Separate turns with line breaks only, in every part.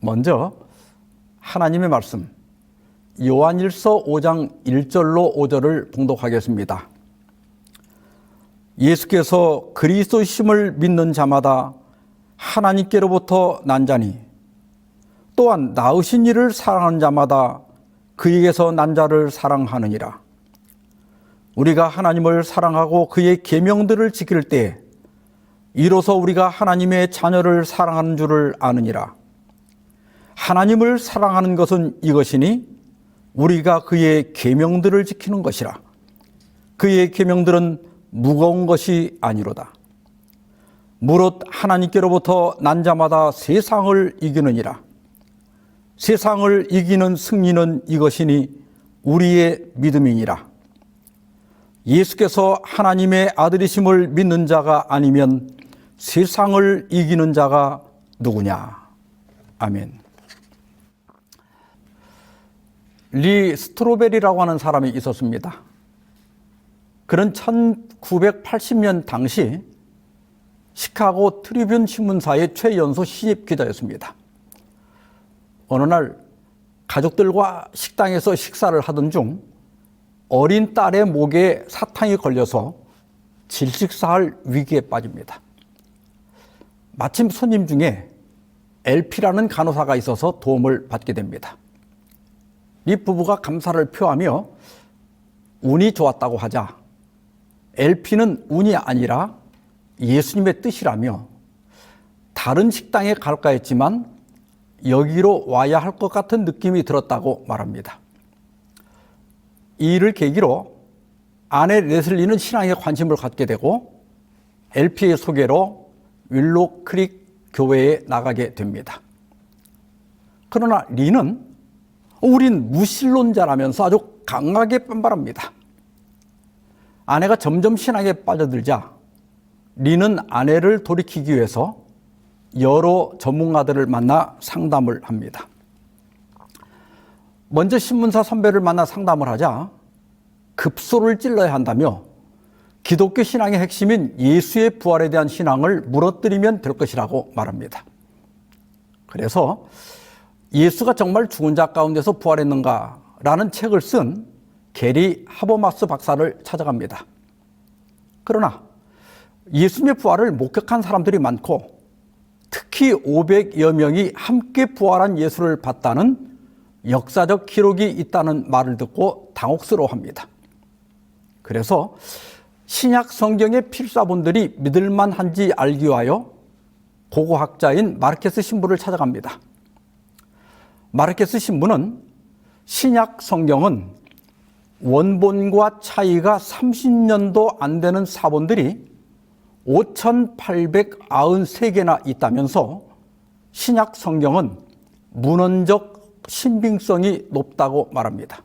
먼저 하나님의 말씀 요한일서 5장 1절로 5절을 봉독하겠습니다. 예수께서 그리스도심을 믿는 자마다 하나님께로부터 난 자니 또한 낳으신 이를 사랑하는 자마다 그에게서 난 자를 사랑하느니라. 우리가 하나님을 사랑하고 그의 계명들을 지킬 때 이로써 우리가 하나님의 자녀를 사랑하는 줄을 아느니라. 하나님을 사랑하는 것은 이것이니 우리가 그의 계명들을 지키는 것이라. 그의 계명들은 무거운 것이 아니로다. 무릇 하나님께로부터 난 자마다 세상을 이기느니라. 세상을 이기는 승리는 이것이니 우리의 믿음이니라. 예수께서 하나님의 아들이심을 믿는 자가 아니면 세상을 이기는 자가 누구냐. 아멘. 리 스트로베리라고 하는 사람이 있었습니다. 그는 1980년 당시 시카고 트리뷴 신문사의 최연소 신입 기자였습니다. 어느 날 가족들과 식당에서 식사를 하던 중 어린 딸의 목에 사탕이 걸려서 질식사할 위기에 빠집니다. 마침 손님 중에 LP라는 간호사가 있어서 도움을 받게 됩니다. 이 부부가 감사를 표하며 운이 좋았다고 하자 LP는 운이 아니라 예수님의 뜻이라며 다른 식당에 갈까 했지만 여기로 와야 할 것 같은 느낌이 들었다고 말합니다. 이 일을 계기로 아내 레슬리는 신앙에 관심을 갖게 되고 LP의 소개로 윌로 크릭 교회에 나가게 됩니다. 그러나 리는 우린 무신론자라면서 아주 강하게 반발합니다. 아내가 점점 신앙에 빠져들자 리는 아내를 돌이키기 위해서 여러 전문가들을 만나 상담을 합니다. 먼저 신문사 선배를 만나 상담을 하자 급소를 찔러야 한다며 기독교 신앙의 핵심인 예수의 부활에 대한 신앙을 무너뜨리면 될 것이라고 말합니다. 그래서 예수가 정말 죽은 자 가운데서 부활했는가라는 책을 쓴 게리 하버마스 박사를 찾아갑니다. 그러나 예수님의 부활을 목격한 사람들이 많고 특히 500여 명이 함께 부활한 예수를 봤다는 역사적 기록이 있다는 말을 듣고 당혹스러워합니다. 그래서 신약 성경의 필사본들이 믿을만한지 알기 위하여 고고학자인 마르케스 신부를 찾아갑니다. 마르케스 신부는 신약 성경은 원본과 차이가 30년도 안 되는 사본들이 5,893개나 있다면서 신약 성경은 문헌적 신빙성이 높다고 말합니다.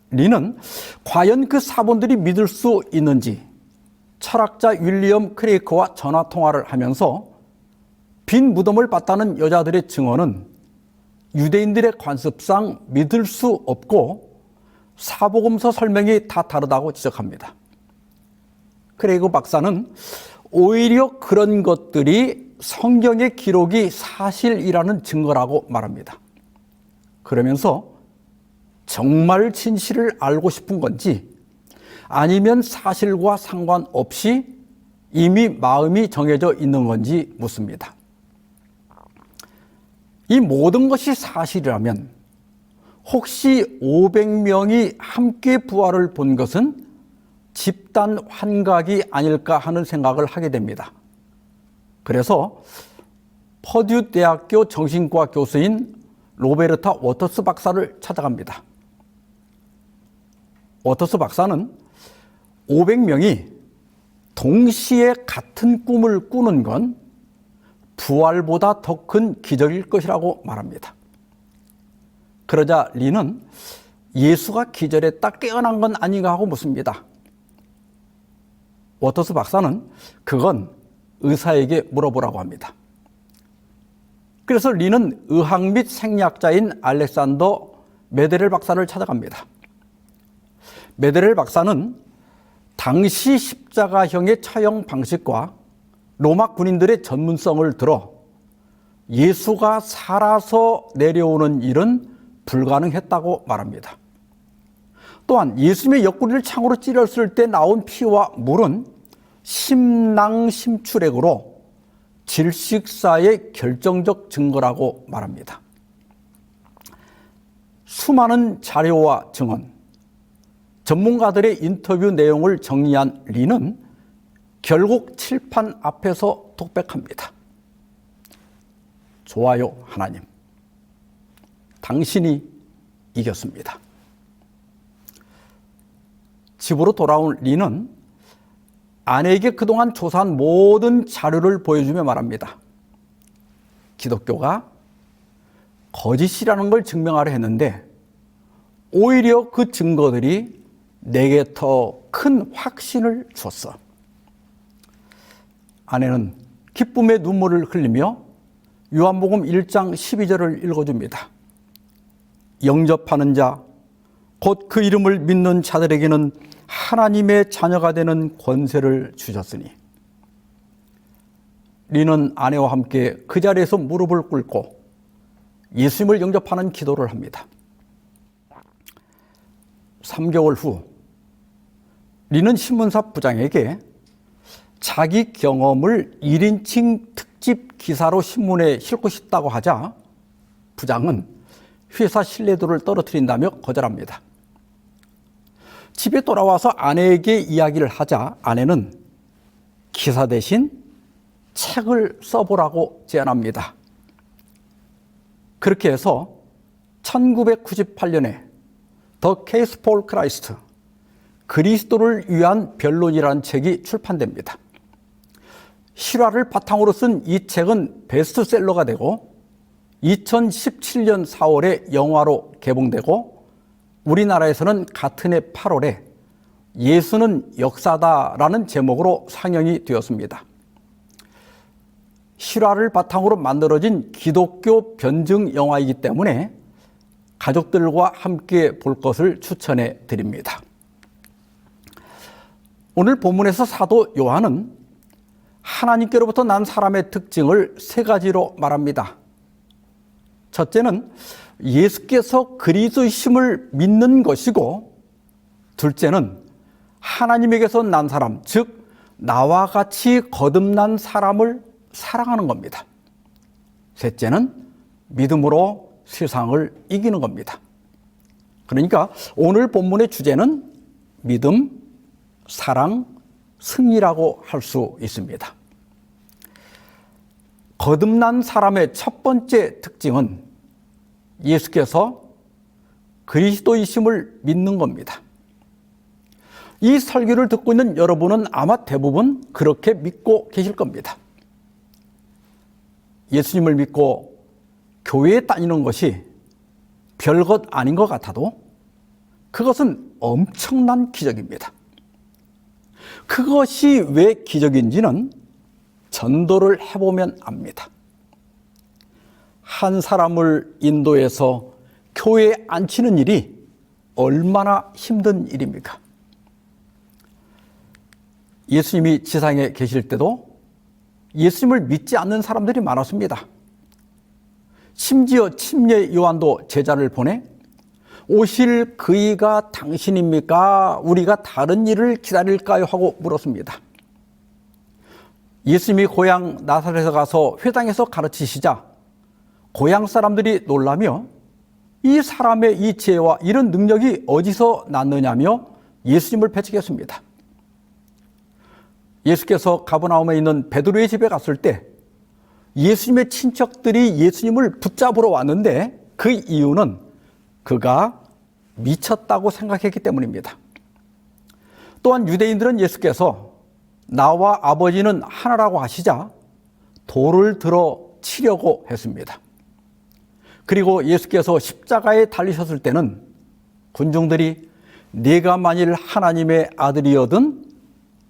리는 과연 그 사본들이 믿을 수 있는지 철학자 윌리엄 크레이커와 전화 통화를 하면서 빈 무덤을 봤다는 여자들의 증언은 유대인들의 관습상 믿을 수 없고 사복음서 설명이 다 다르다고 지적합니다. 크레이거 박사는 오히려 그런 것들이 성경의 기록이 사실이라는 증거라고 말합니다. 그러면서 정말 진실을 알고 싶은 건지 아니면 사실과 상관없이 이미 마음이 정해져 있는 건지 묻습니다. 이 모든 것이 사실이라면 혹시 500명이 함께 부활을 본 것은 집단 환각이 아닐까 하는 생각을 하게 됩니다. 그래서 퍼듀 대학교 정신과 교수인 로베르타 워터스 박사를 찾아갑니다. 워터스 박사는 500명이 동시에 같은 꿈을 꾸는 건 부활보다 더 큰 기적일 것이라고 말합니다. 그러자 리는 예수가 기절했다 깨어난 건 아닌가 하고 묻습니다. 워터스 박사는 그건 의사에게 물어보라고 합니다. 그래서 리는 의학 및 생리학자인 알렉산더 메데렐 박사를 찾아갑니다. 메데렐 박사는 당시 십자가형의 처형 방식과 로마 군인들의 전문성을 들어 예수가 살아서 내려오는 일은 불가능했다고 말합니다. 또한 예수님의 옆구리를 창으로 찔렀을 때 나온 피와 물은 심낭심출액으로 질식사의 결정적 증거라고 말합니다. 수많은 자료와 증언, 전문가들의 인터뷰 내용을 정리한 리는 결국 칠판 앞에서 독백합니다. 좋아요, 하나님. 당신이 이겼습니다. 집으로 돌아온 리는 아내에게 그동안 조사한 모든 자료를 보여주며 말합니다. 기독교가 거짓이라는 걸 증명하려 했는데 오히려 그 증거들이 내게 더 큰 확신을 줬어. 아내는 기쁨의 눈물을 흘리며 요한복음 1장 12절을 읽어줍니다. 영접하는 자, 곧 그 이름을 믿는 자들에게는 하나님의 자녀가 되는 권세를 주셨으니. 리는 아내와 함께 그 자리에서 무릎을 꿇고 예수님을 영접하는 기도를 합니다. 3개월 후 리는 신문사 부장에게 자기 경험을 1인칭 특집 기사로 신문에 싣고 싶다고 하자 부장은 회사 신뢰도를 떨어뜨린다며 거절합니다. 집에 돌아와서 아내에게 이야기를 하자 아내는 기사 대신 책을 써보라고 제안합니다. 그렇게 해서 1998년에 The Case for Christ, 그리스도를 위한 변론이라는 책이 출판됩니다. 실화를 바탕으로 쓴 이 책은 베스트셀러가 되고 2017년 4월에 영화로 개봉되고 우리나라에서는 같은 해 8월에 예수는 역사다라는 제목으로 상영이 되었습니다. 실화를 바탕으로 만들어진 기독교 변증 영화이기 때문에 가족들과 함께 볼 것을 추천해 드립니다. 오늘 본문에서 사도 요한은 하나님께로부터 난 사람의 특징을 3가지로 말합니다. 첫째는 예수께서 그리스도이심을 믿는 것이고, 둘째는 하나님에게서 난 사람, 즉 나와 같이 거듭난 사람을 사랑하는 겁니다. 셋째는 믿음으로 세상을 이기는 겁니다. 그러니까 오늘 본문의 주제는 믿음, 사랑, 승리라고 할 수 있습니다. 거듭난 사람의 첫 번째 특징은 예수께서 그리스도이심을 믿는 겁니다. 이 설교를 듣고 있는 여러분은 아마 대부분 그렇게 믿고 계실 겁니다. 예수님을 믿고 교회에 다니는 것이 별것 아닌 것 같아도 그것은 엄청난 기적입니다. 그것이 왜 기적인지는 전도를 해보면 압니다. 한 사람을 인도해서 교회에 앉히는 일이 얼마나 힘든 일입니까? 예수님이 지상에 계실 때도 예수님을 믿지 않는 사람들이 많았습니다. 심지어 침례 요한도 제자를 보내 오실 그이가 당신입니까? 우리가 다른 일을 기다릴까요? 하고 물었습니다. 예수님이 고향 나사렛에 가서 회당에서 가르치시자 고향 사람들이 놀라며 이 사람의 이 지혜와 이런 능력이 어디서 났느냐며 예수님을 배척했습니다. 예수께서 가버나움에 있는 베드로의 집에 갔을 때 예수님의 친척들이 예수님을 붙잡으러 왔는데 그 이유는 그가 미쳤다고 생각했기 때문입니다. 또한 유대인들은 예수께서 나와 아버지는 하나라고 하시자 돌을 들어 치려고 했습니다. 그리고 예수께서 십자가에 달리셨을 때는 군중들이 네가 만일 하나님의 아들이어든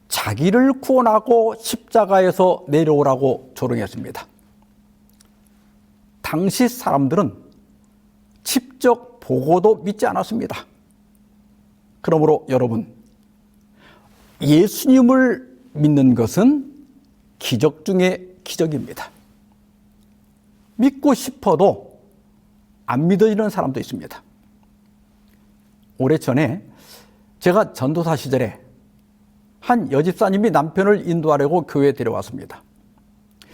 자기를 구원하고 십자가에서 내려오라고 조롱했습니다. 당시 사람들은 직접 보고도 믿지 않았습니다. 그러므로 여러분, 예수님을 믿는 것은 기적 중의 기적입니다. 믿고 싶어도 안 믿어지는 사람도 있습니다. 오래전에 제가 전도사 시절에 한 여집사님이 남편을 인도하려고 교회에 데려왔습니다.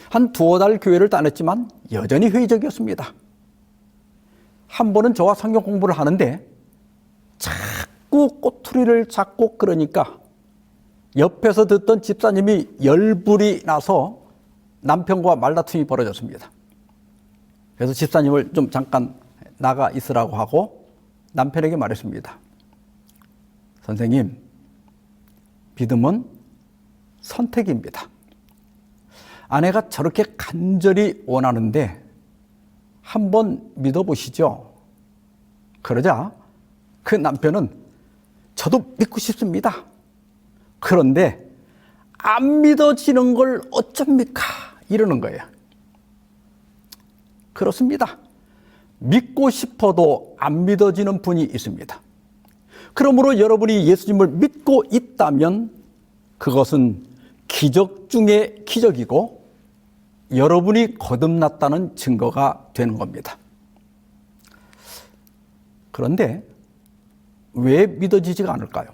한 두어 달 교회를 다녔지만 여전히 회의적이었습니다. 한 번은 저와 성경 공부를 하는데 자꾸 꼬투리를 잡고 그러니까 옆에서 듣던 집사님이 열불이 나서 남편과 말다툼이 벌어졌습니다. 그래서 집사님을 좀 잠깐 나가 있으라고 하고 남편에게 말했습니다. 선생님, 믿음은 선택입니다. 아내가 저렇게 간절히 원하는데 한번 믿어보시죠. 그러자 그 남편은 저도 믿고 싶습니다. 그런데 안 믿어지는 걸 어쩝니까? 이러는 거예요. 그렇습니다. 믿고 싶어도 안 믿어지는 분이 있습니다. 그러므로 여러분이 예수님을 믿고 있다면 그것은 기적 중에 기적이고 여러분이 거듭났다는 증거가 되는 겁니다. 그런데 왜 믿어지지가 않을까요?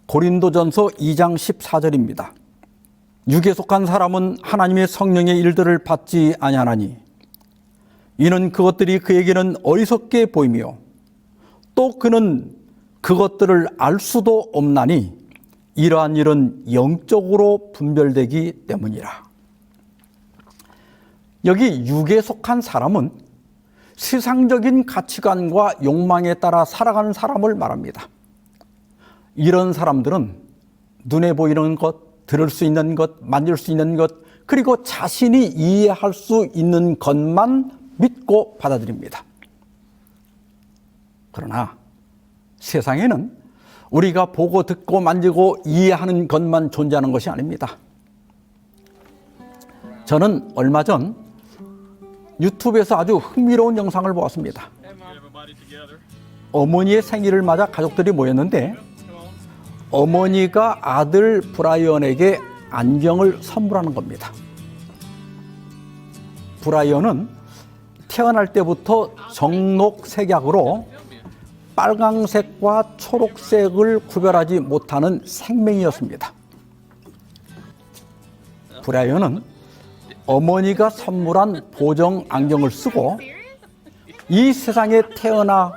고린도전서 2장 14절입니다. 육에 속한 사람은 하나님의 성령의 일들을 받지 아니하나니 이는 그것들이 그에게는 어리석게 보이며 또 그는 그것들을 알 수도 없나니 이러한 일은 영적으로 분별되기 때문이라. 여기 육에 속한 사람은 세상적인 가치관과 욕망에 따라 살아가는 사람을 말합니다. 이런 사람들은 눈에 보이는 것, 들을 수 있는 것, 만질 수 있는 것, 그리고 자신이 이해할 수 있는 것만 믿고 받아들입니다. 그러나 세상에는 우리가 보고 듣고 만지고 이해하는 것만 존재하는 것이 아닙니다. 저는 얼마 전 유튜브에서 아주 흥미로운 영상을 보았습니다. 어머니의 생일을 맞아 가족들이 모였는데 어머니가 아들 브라이언에게 안경을 선물하는 겁니다. 브라이언은 태어날 때부터 정록색약으로 빨강색과 초록색을 구별하지 못하는 생명이었습니다. 브라이언은 어머니가 선물한 보정 안경을 쓰고 이 세상에 태어나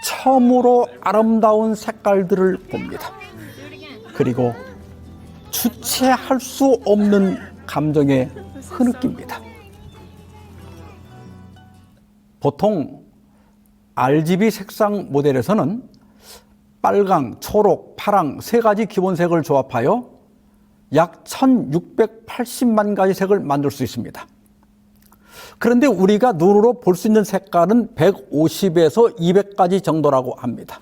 처음으로 아름다운 색깔들을 봅니다. 그리고 주체할 수 없는 감정에 흐느낍니다. 보통 RGB 색상 모델에서는 빨강, 초록, 파랑 세 가지 기본색을 조합하여 약 1680만 가지 색을 만들 수 있습니다. 그런데 우리가 눈으로 볼 수 있는 색깔은 150에서 200가지 정도라고 합니다.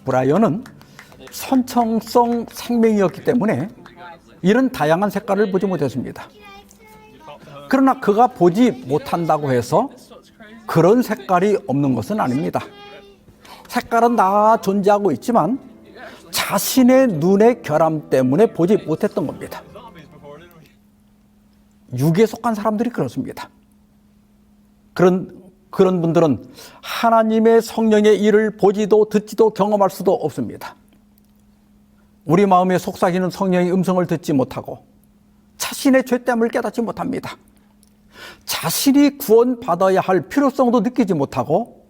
브라이언은 선천성 생명이었기 때문에 이런 다양한 색깔을 보지 못했습니다. 그러나 그가 보지 못한다고 해서 그런 색깔이 없는 것은 아닙니다. 색깔은 다 존재하고 있지만 자신의 눈의 결함 때문에 보지 못했던 겁니다. 육에 속한 사람들이 그렇습니다. 그런 분들은 하나님의 성령의 일을 보지도 듣지도 경험할 수도 없습니다. 우리 마음에 속삭이는 성령의 음성을 듣지 못하고 자신의 죄됨을 깨닫지 못합니다. 자신이 구원받아야 할 필요성도 느끼지 못하고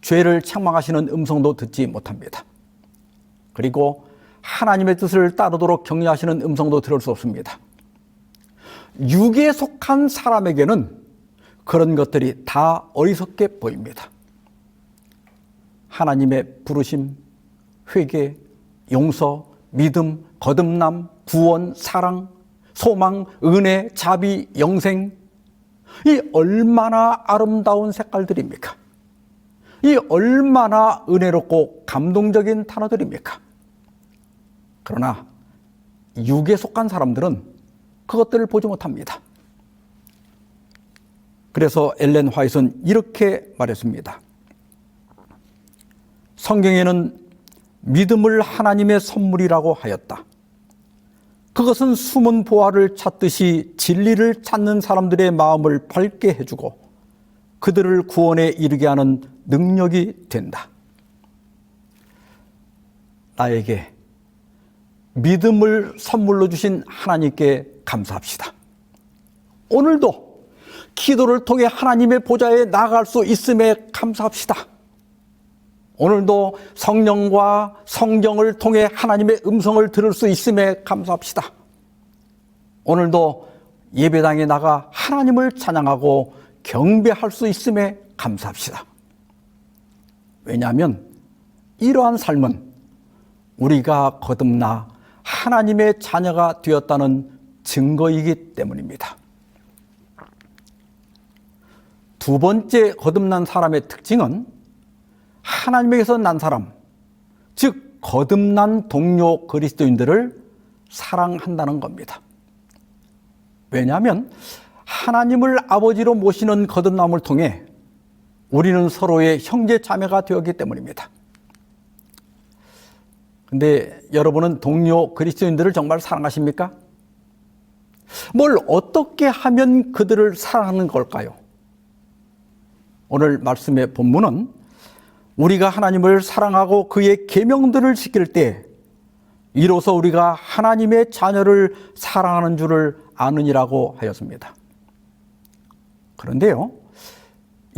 죄를 책망하시는 음성도 듣지 못합니다. 그리고 하나님의 뜻을 따르도록 격려하시는 음성도 들을 수 없습니다. 육에 속한 사람에게는 그런 것들이 다 어리석게 보입니다. 하나님의 부르심, 회개, 용서, 믿음, 거듭남, 구원, 사랑, 소망, 은혜, 자비, 영생, 이 얼마나 아름다운 색깔들입니까? 이 얼마나 은혜롭고 감동적인 단어들입니까? 그러나 육에 속한 사람들은 그것들을 보지 못합니다. 그래서 엘렌 화이트는 이렇게 말했습니다. 성경에는 믿음을 하나님의 선물이라고 하였다. 그것은 숨은 보화를 찾듯이 진리를 찾는 사람들의 마음을 밝게 해주고 그들을 구원에 이르게 하는 능력이 된다. 나에게 믿음을 선물로 주신 하나님께 감사합시다. 오늘도 기도를 통해 하나님의 보좌에 나아갈 수 있음에 감사합시다. 오늘도 성령과 성경을 통해 하나님의 음성을 들을 수 있음에 감사합시다. 오늘도 예배당에 나가 하나님을 찬양하고 경배할 수 있음에 감사합시다. 왜냐하면 이러한 삶은 우리가 거듭나 하나님의 자녀가 되었다는 증거이기 때문입니다. 두 번째 거듭난 사람의 특징은 하나님에게서 난 사람, 즉 거듭난 동료 그리스도인들을 사랑한다는 겁니다. 왜냐하면 하나님을 아버지로 모시는 거듭남을 통해 우리는 서로의 형제 자매가 되었기 때문입니다. 근데 여러분은 동료 그리스도인들을 정말 사랑하십니까? 뭘 어떻게 하면 그들을 사랑하는 걸까요? 오늘 말씀의 본문은 우리가 하나님을 사랑하고 그의 계명들을 지킬 때 이로써 우리가 하나님의 자녀를 사랑하는 줄을 아느니라고 하였습니다. 그런데요,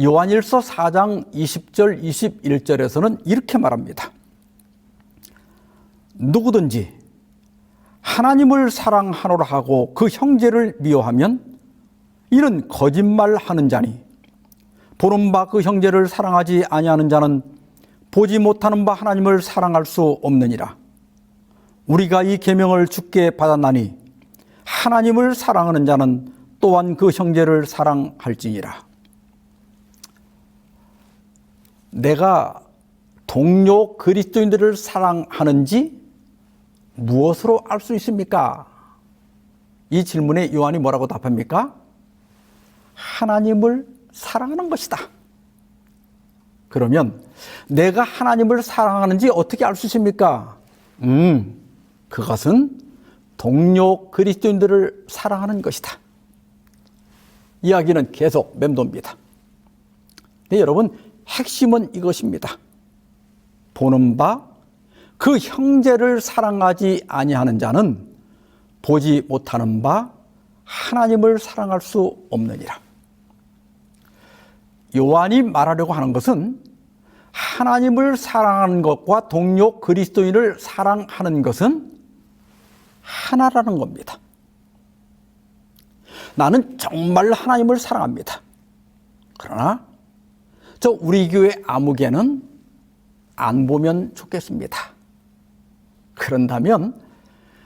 요한일서 4장 20절 21절에서는 이렇게 말합니다. 누구든지 하나님을 사랑하노라 하고 그 형제를 미워하면 이는 거짓말하는 자니 보는 바 그 형제를 사랑하지 아니하는 자는 보지 못하는 바 하나님을 사랑할 수 없느니라. 우리가 이 계명을 주께 받았나니 하나님을 사랑하는 자는 또한 그 형제를 사랑할지니라. 내가 동료 그리스도인들을 사랑하는지 무엇으로 알 수 있습니까? 이 질문에 요한이 뭐라고 답합니까? 하나님을 사랑하는 것이다. 그러면 내가 하나님을 사랑하는지 어떻게 알 수 있습니까? 그것은 동료 그리스도인들을 사랑하는 것이다. 이야기는 계속 맴돕니다. 네, 여러분, 핵심은 이것입니다. 보는 바 그 형제를 사랑하지 아니하는 자는 보지 못하는 바 하나님을 사랑할 수 없느니라. 요한이 말하려고 하는 것은 하나님을 사랑하는 것과 동료 그리스도인을 사랑하는 것은 하나라는 겁니다. 나는 정말 하나님을 사랑합니다. 그러나 저 우리 교회 아무개는 안 보면 좋겠습니다. 그런다면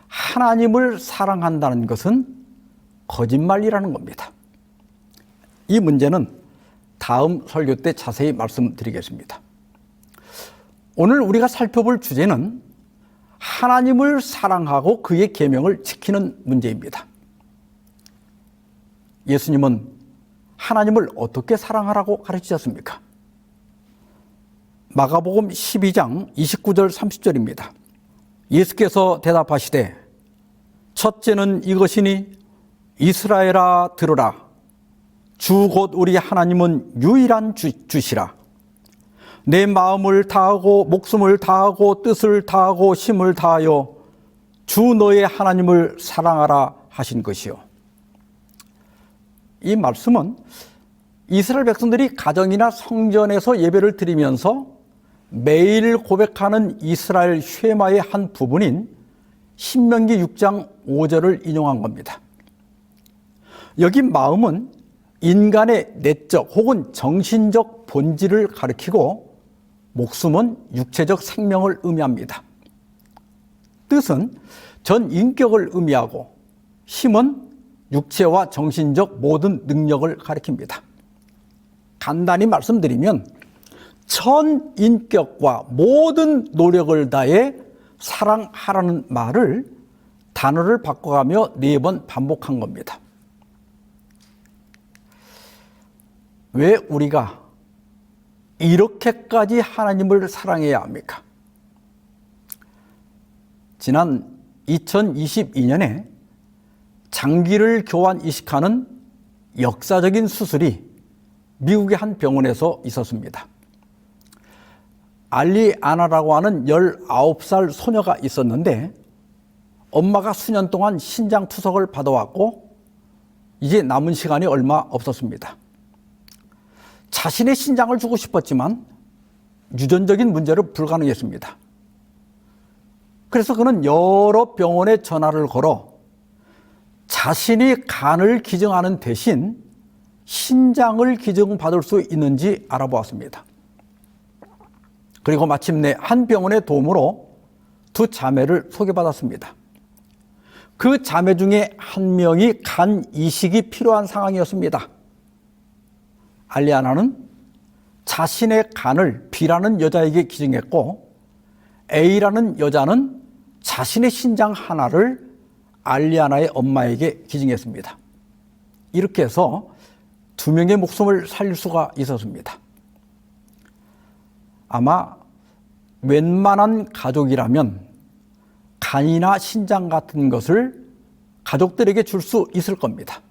하나님을 사랑한다는 것은 거짓말이라는 겁니다. 이 문제는 다음 설교 때 자세히 말씀드리겠습니다. 오늘 우리가 살펴볼 주제는 하나님을 사랑하고 그의 계명을 지키는 문제입니다. 예수님은 하나님을 어떻게 사랑하라고 가르치셨습니까? 마가복음 12장 29절 30절입니다. 예수께서 대답하시되 첫째는 이것이니 이스라엘아 들으라. 주 곧 우리 하나님은 유일한 주시라. 내 마음을 다하고 목숨을 다하고 뜻을 다하고 힘을 다하여 주 너의 하나님을 사랑하라 하신 것이요. 이 말씀은 이스라엘 백성들이 가정이나 성전에서 예배를 드리면서 매일 고백하는 이스라엘 쉐마의 한 부분인 신명기 6장 5절을 인용한 겁니다. 여기 마음은 인간의 내적 혹은 정신적 본질을 가리키고 목숨은 육체적 생명을 의미합니다. 뜻은 전 인격을 의미하고 힘은 육체와 정신적 모든 능력을 가리킵니다. 간단히 말씀드리면 전 인격과 모든 노력을 다해 사랑하라는 말을 단어를 바꿔가며 4번 반복한 겁니다. 왜 우리가 이렇게까지 하나님을 사랑해야 합니까? 지난 2022년에 장기를 교환 이식하는 역사적인 수술이 미국의 한 병원에서 있었습니다. 알리아나라고 하는 19살 소녀가 있었는데 엄마가 수년 동안 신장 투석을 받아왔고 이제 남은 시간이 얼마 없었습니다. 자신의 신장을 주고 싶었지만 유전적인 문제로 불가능했습니다. 그래서 그는 여러 병원에 전화를 걸어 자신이 간을 기증하는 대신 신장을 기증받을 수 있는지 알아보았습니다. 그리고 마침내 한 병원의 도움으로 두 자매를 소개받았습니다. 그 자매 중에 한 명이 간 이식이 필요한 상황이었습니다. 알리아나는 자신의 간을 B라는 여자에게 기증했고 A라는 여자는 자신의 신장 하나를 알리아나의 엄마에게 기증했습니다. 이렇게 해서 두 명의 목숨을 살릴 수가 있었습니다. 아마 웬만한 가족이라면 간이나 신장 같은 것을 가족들에게 줄 수 있을 겁니다.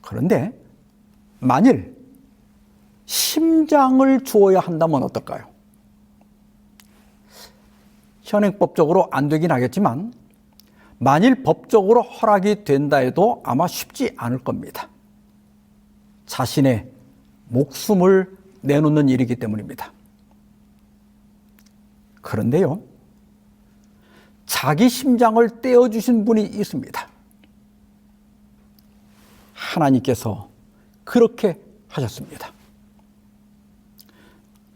그런데 만일 심장을 주어야 한다면 어떨까요? 현행법적으로 안 되긴 하겠지만 만일 법적으로 허락이 된다 해도 아마 쉽지 않을 겁니다. 자신의 목숨을 내놓는 일이기 때문입니다. 그런데요, 자기 심장을 떼어주신 분이 있습니다. 하나님께서 그렇게 하셨습니다.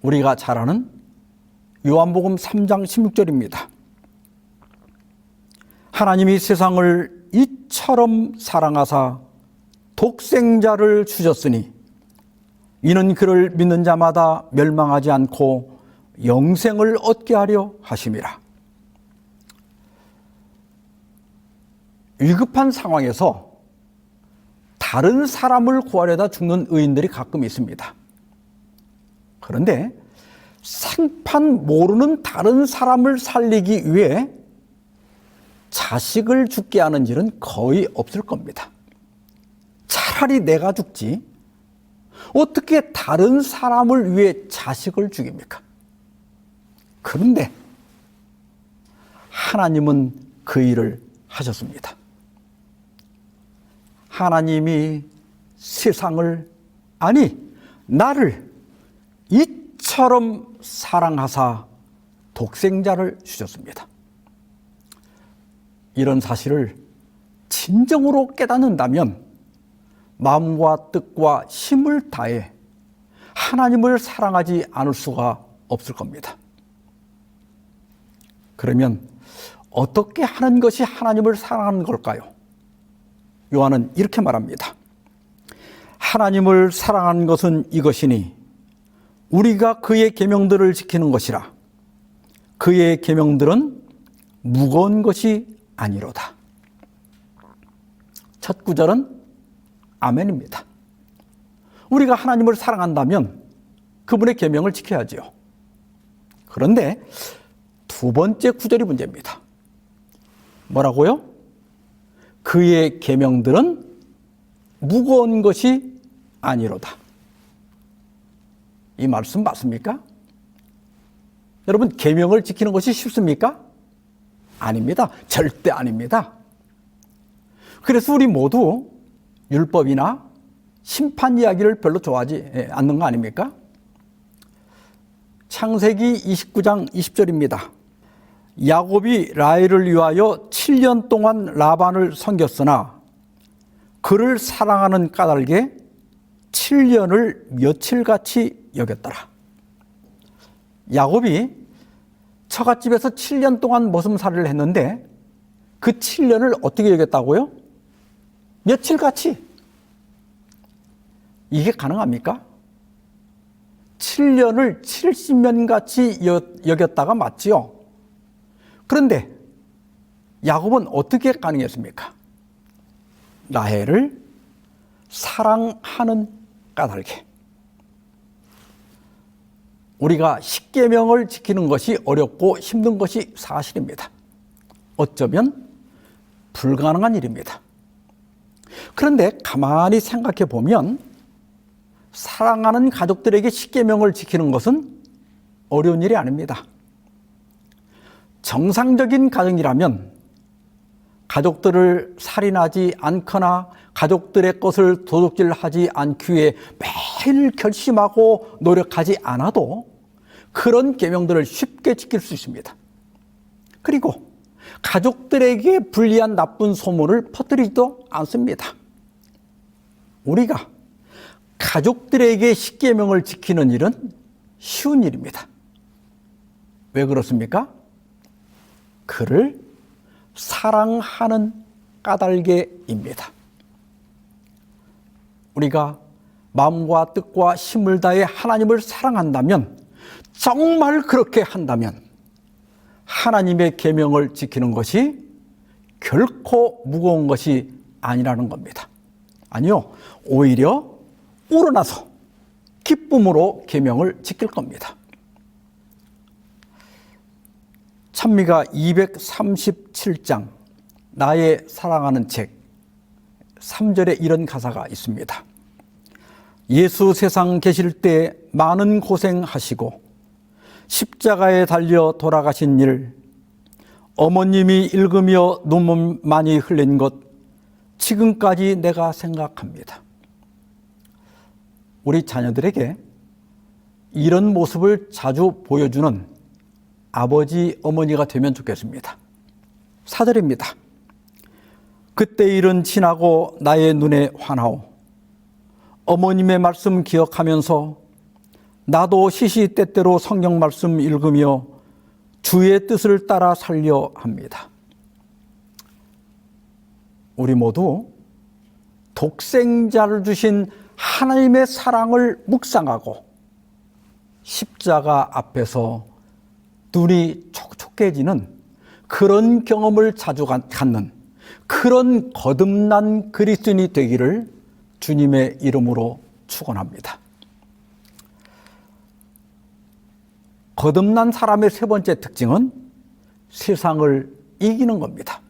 우리가 잘 아는 요한복음 3장 16절입니다. 하나님이 세상을 이처럼 사랑하사 독생자를 주셨으니 이는 그를 믿는 자마다 멸망하지 않고 영생을 얻게 하려 하심이라. 위급한 상황에서 다른 사람을 구하려다 죽는 의인들이 가끔 있습니다. 그런데 생판 모르는 다른 사람을 살리기 위해 자식을 죽게 하는 일은 거의 없을 겁니다. 차라리 내가 죽지 어떻게 다른 사람을 위해 자식을 죽입니까? 그런데 하나님은 그 일을 하셨습니다. 하나님이 세상을, 아니 나를 이처럼 사랑하사 독생자를 주셨습니다. 이런 사실을 진정으로 깨닫는다면 마음과 뜻과 힘을 다해 하나님을 사랑하지 않을 수가 없을 겁니다. 그러면 어떻게 하는 것이 하나님을 사랑하는 걸까요? 요한은 이렇게 말합니다. 하나님을 사랑하는 것은 이것이니 우리가 그의 계명들을 지키는 것이라. 그의 계명들은 무거운 것이 아니로다. 첫 구절은 아멘입니다. 우리가 하나님을 사랑한다면 그분의 계명을 지켜야지요. 그런데 두 번째 구절이 문제입니다. 뭐라고요? 그의 계명들은 무거운 것이 아니로다. 이 말씀 맞습니까? 여러분, 계명을 지키는 것이 쉽습니까? 아닙니다. 절대 아닙니다. 그래서 우리 모두 율법이나 심판 이야기를 별로 좋아하지 않는 거 아닙니까? 창세기 29장 20절입니다. 야곱이 라헬을 위하여 7년 동안 라반을 섬겼으나 그를 사랑하는 까닭에 7년을 며칠같이 여겼더라. 야곱이 처갓집에서 7년 동안 머슴살이를 했는데 그 7년을 어떻게 여겼다고요? 며칠같이. 이게 가능합니까? 7년을 70년같이 여겼다가 맞지요. 그런데 야곱은 어떻게 가능했습니까? 라헬을 사랑하는 까닭에. 우리가 십계명을 지키는 것이 어렵고 힘든 것이 사실입니다. 어쩌면 불가능한 일입니다. 그런데 가만히 생각해 보면 사랑하는 가족들에게 십계명을 지키는 것은 어려운 일이 아닙니다. 정상적인 가정이라면 가족들을 살인하지 않거나 가족들의 것을 도둑질하지 않기 위해 매일 결심하고 노력하지 않아도 그런 계명들을 쉽게 지킬 수 있습니다. 그리고 가족들에게 불리한 나쁜 소문을 퍼뜨리지도 않습니다. 우리가 가족들에게 십계명을 지키는 일은 쉬운 일입니다. 왜 그렇습니까? 그를 사랑하는 까닭에입니다. 우리가 마음과 뜻과 힘을 다해 하나님을 사랑한다면, 정말 그렇게 한다면 하나님의 계명을 지키는 것이 결코 무거운 것이 아니라는 겁니다. 아니요, 오히려 우러나서 기쁨으로 계명을 지킬 겁니다. 찬미가 237장 나의 사랑하는 책 3절에 이런 가사가 있습니다. 예수 세상 계실 때 많은 고생하시고 십자가에 달려 돌아가신 일, 어머님이 읽으며 눈물 많이 흘린 것 지금까지 내가 생각합니다. 우리 자녀들에게 이런 모습을 자주 보여주는 아버지, 어머니가 되면 좋겠습니다. 4절입니다. 그때 일은 지나고 나의 눈에 환하오. 어머님의 말씀 기억하면서 나도 시시때때로 성경 말씀 읽으며 주의 뜻을 따라 살려 합니다. 우리 모두 독생자를 주신 하나님의 사랑을 묵상하고 십자가 앞에서 눈이 촉촉해지는 그런 경험을 자주 갖는 그런 거듭난 그리스도인이 되기를 주님의 이름으로 축원합니다. 거듭난 사람의 세 번째 특징은 세상을 이기는 겁니다.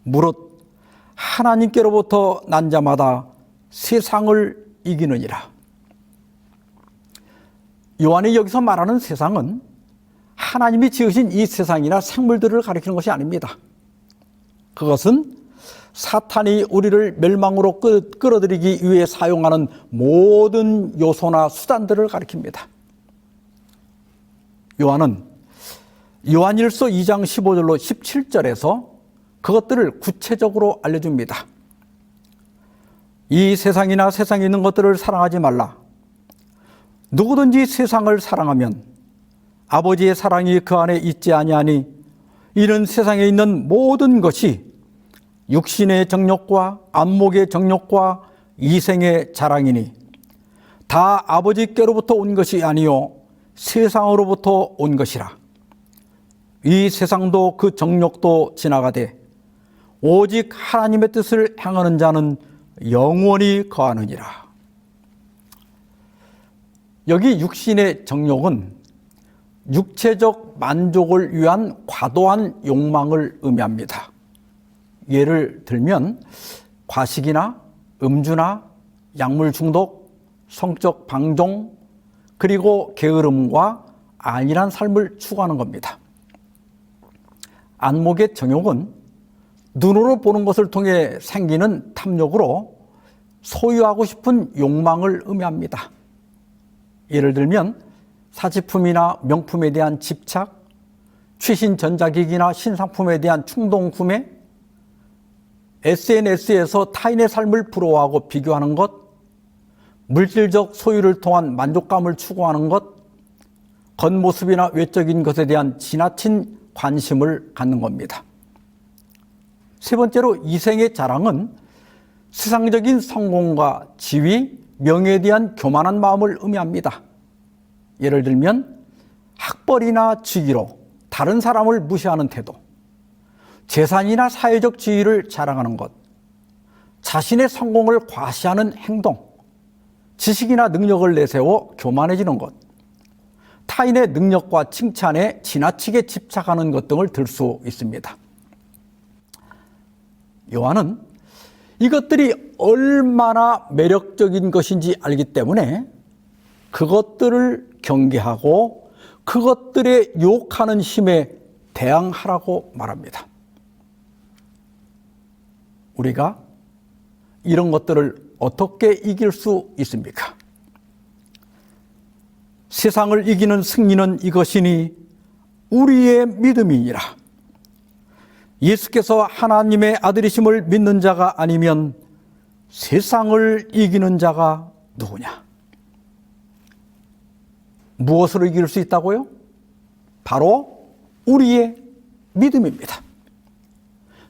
무릇 하나님께로부터 난 자마다 세상을 이기느니라. 요한이 여기서 말하는 세상은 하나님이 지으신 이 세상이나 생물들을 가리키는 것이 아닙니다. 그것은 사탄이 우리를 멸망으로 끌어들이기 위해 사용하는 모든 요소나 수단들을 가리킵니다. 요한은 요한일서 2장 15절로 17절에서 그것들을 구체적으로 알려줍니다. 이 세상이나 세상에 있는 것들을 사랑하지 말라. 누구든지 세상을 사랑하면 아버지의 사랑이 그 안에 있지 아니하니 이는 세상에 있는 모든 것이 육신의 정욕과 안목의 정욕과 이생의 자랑이니 다 아버지께로부터 온 것이 아니요 세상으로부터 온 것이라. 이 세상도 그 정욕도 지나가되 오직 하나님의 뜻을 행하는 자는 영원히 거하느니라. 여기 육신의 정욕은 육체적 만족을 위한 과도한 욕망을 의미합니다. 예를 들면 과식이나 음주나 약물 중독, 성적 방종, 그리고 게으름과 안일한 삶을 추구하는 겁니다. 안목의 정욕은 눈으로 보는 것을 통해 생기는 탐욕으로 소유하고 싶은 욕망을 의미합니다. 예를 들면 사치품이나 명품에 대한 집착, 최신 전자기기나 신상품에 대한 충동 구매, SNS에서 타인의 삶을 부러워하고 비교하는 것, 물질적 소유를 통한 만족감을 추구하는 것, 겉모습이나 외적인 것에 대한 지나친 관심을 갖는 겁니다. 세 번째로 이생의 자랑은 세상적인 성공과 지위, 명예에 대한 교만한 마음을 의미합니다. 예를 들면 학벌이나 직위로 다른 사람을 무시하는 태도, 재산이나 사회적 지위를 자랑하는 것, 자신의 성공을 과시하는 행동, 지식이나 능력을 내세워 교만해지는 것, 타인의 능력과 칭찬에 지나치게 집착하는 것 등을 들 수 있습니다. 요한은 이것들이 얼마나 매력적인 것인지 알기 때문에 그것들을 경계하고 그것들에 유혹하는 힘에 대항하라고 말합니다. 우리가 이런 것들을 어떻게 이길 수 있습니까? 세상을 이기는 승리는 이것이니 우리의 믿음이니라. 예수께서 하나님의 아들이심을 믿는 자가 아니면 세상을 이기는 자가 누구냐? 무엇으로 이길 수 있다고요? 바로 우리의 믿음입니다.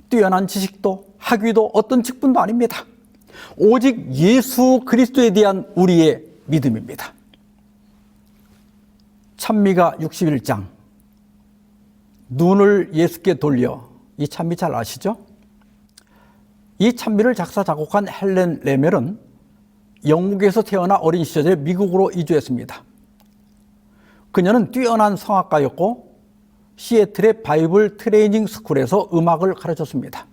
뛰어난 지식도 학위도 어떤 직분도 아닙니다. 오직 예수 그리스도에 대한 우리의 믿음입니다. 찬미가 61장, 눈을 예수께 돌려, 이 찬미 잘 아시죠? 이 찬미를 작사 작곡한 헬렌 레멜은 영국에서 태어나 어린 시절에 미국으로 이주했습니다. 그녀는 뛰어난 성악가였고 시애틀의 바이블 트레이닝 스쿨에서 음악을 가르쳤습니다.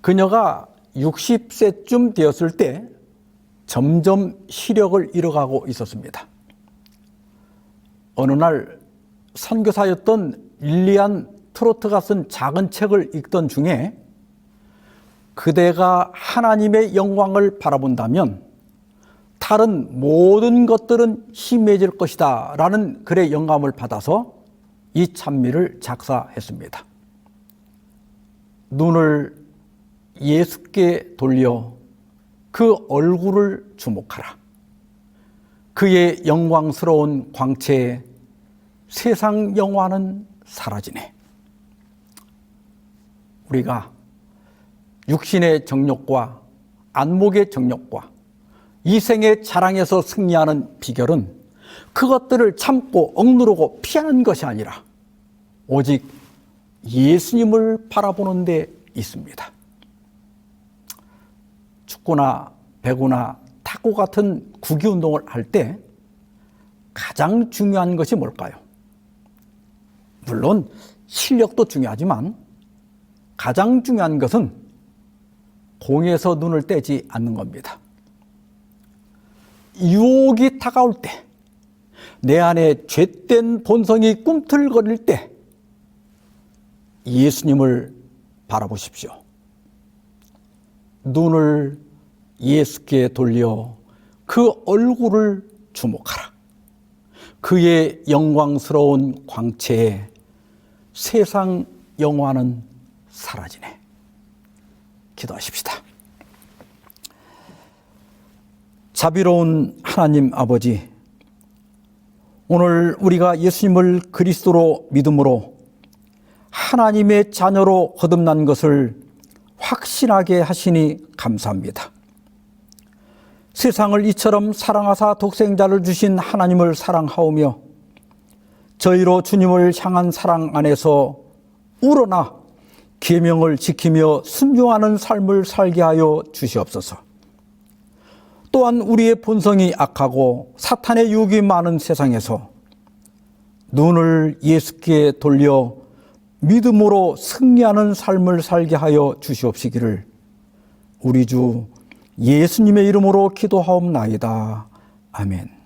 그녀가 60세쯤 되었을 때 점점 시력을 잃어가고 있었습니다. 어느 날 선교사였던 릴리안 트로트가 쓴 작은 책을 읽던 중에 그대가 하나님의 영광을 바라본다면 다른 모든 것들은 희미해질 것이다 라는 글의 영감을 받아서 이 찬미를 작사했습니다. 눈을 예수께 돌려 그 얼굴을 주목하라. 그의 영광스러운 광채에 세상 영화는 사라지네. 우리가 육신의 정욕과 안목의 정욕과 이생의 자랑에서 승리하는 비결은 그것들을 참고 억누르고 피하는 것이 아니라 오직 예수님을 바라보는 데 있습니다. 축구나 배구나 탁구 같은 구기 운동을 할 때 가장 중요한 것이 뭘까요? 물론 실력도 중요하지만 가장 중요한 것은 공에서 눈을 떼지 않는 겁니다. 유혹이 다가올 때, 내 안에 죄된 본성이 꿈틀거릴 때 예수님을 바라보십시오. 눈을 예수께 돌려 그 얼굴을 주목하라. 그의 영광스러운 광채에 세상 영화는 사라지네. 기도하십시다. 자비로운 하나님 아버지, 오늘 우리가 예수님을 그리스도로 믿음으로 하나님의 자녀로 거듭난 것을 확신하게 하시니 감사합니다. 세상을 이처럼 사랑하사 독생자를 주신 하나님을 사랑하오며 저희로 주님을 향한 사랑 안에서 우러나 계명을 지키며 순종하는 삶을 살게 하여 주시옵소서. 또한 우리의 본성이 악하고 사탄의 유혹이 많은 세상에서 눈을 예수께 돌려 믿음으로 승리하는 삶을 살게 하여 주시옵시기를 우리 주 예수님의 이름으로 기도하옵나이다. 아멘.